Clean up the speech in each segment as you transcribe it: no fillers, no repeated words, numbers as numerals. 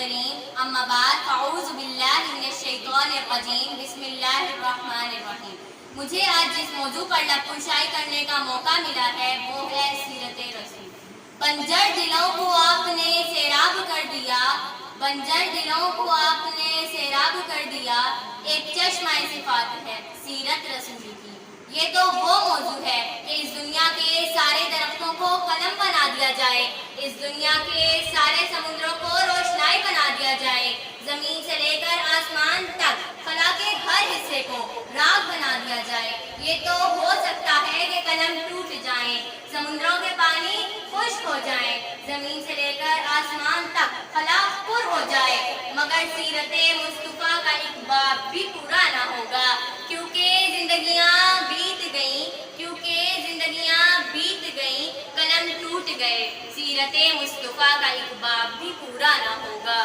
الکریم اما بعد فاعوذ باللہ من الشیطان الرجیم بسم اللہ الرحمن الرحیم۔ مجھے آج جس موضوع پر لب کشائی کرنے کا موقع ملا ہے وہ ہے سیرت رسول۔ بنجر دلوں کو آپ نے سیراب کر دیا، بنجر دلوں کو آپ نے سیراب کر دیا، ایک چشمہ صفات ہے سیرت رسول کی۔ یہ تو وہ موضوع ہے کہ اس دنیا کے سارے درختوں کو قلم بنا دیا جائے، اس دنیا کے سارے سمندروں کو روشنائی بنا دیا جائے، زمین سے لے کر آسمان تک خلا کے ہر حصے کو راگ بنا دیا جائے۔ یہ تو ہو سکتا ہے کہ قلم ٹوٹ جائیں، سمندروں کے پانی خشک ہو جائیں، زمین سے لے کر آسمان تک خلا پر ہو جائے، مگر سیرت مصطفیٰ کا ایک باب بھی پورا نہ ہوگا، کیونکہ زندگیاں بیت گئیں، قلم ٹوٹ گئے، سیرت مصطفیٰ کا ایک باب بھی پورا نہ ہوگا۔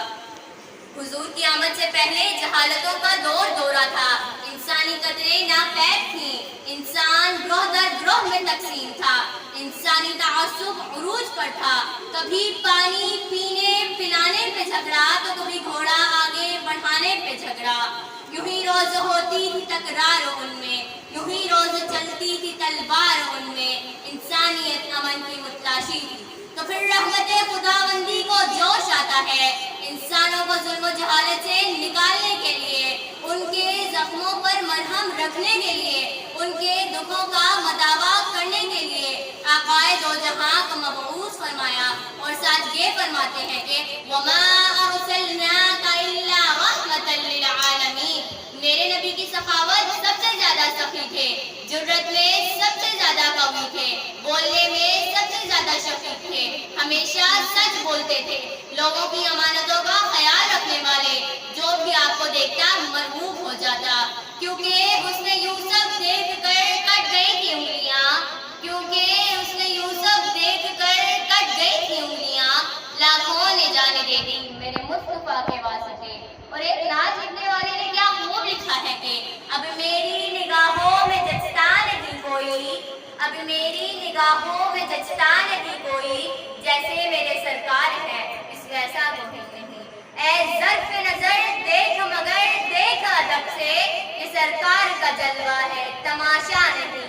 حضور کی آمد سے پہلے جہالتوں کا دورہ تھا، انسانی قدریں ناپید تھیں، انسان گروہ در گروہ میں تقسیم تھا، انسانی تعصب عروج پر تھا، کبھی پانی پینے پلانے پہ جھگڑا تو کبھی گھوڑا آگے بڑھانے پہ جھگڑا، یوں ہی روز ہوتی تھی تکرار ان میں، یوں ہی روز چلتی تھی تلوار ان میں، انسانیت امن کی متلاشی تھی۔ تو پھر رحمت خداوندی کو جوش آتا ہے انسانوں کو ظلم و جہالت سے نکالنے کے لیے، ان کے زخموں پر مرہم رکھنے کے لیے، ان کے دکھوں کا مداوا کرنے کے لیے آقائے دو جہاں کو مبعوث فرمایا، اور ساتھ یہ فرماتے ہیں کہ وَمَا أَرْسَلْنَاكَ إِلَّا رَحْمَةً لِّلْعَالَمِينَ۔ میرے نبی کی سخاوت سب سے زیادہ سخی تھے، جرت میں سب سے زیادہ قوی تھے، بولنے میں سب سے زیادہ شفیق تھے، ہمیشہ سچ بولتے تھے، لوگوں کی امانتوں کا خیال رکھنے والے، جو بھی آپ کو دیکھتا مرعوب ہو جاتا، کیونکہ اس نے یوسف دیکھ کر کٹ گئی تھی انگلیاں، لاکھوں نے جانے دے دی میرے مصطفیٰ کے واسطے۔ اور ایک نعت لکھنے والے نے کیا خوب لکھا ہے کہ اب میری نگاہوں میں جچتا نہیں کوئی، اب میری نگاہوں میں جچتا نہیں کوئی، جیسے میرے سرکار ہے اس ویسا کوئی نہیں۔ اے ظرف نظر دیکھ مگر دیکھ ادب سے، یہ سرکار کا جلوہ ہے تماشا نہیں۔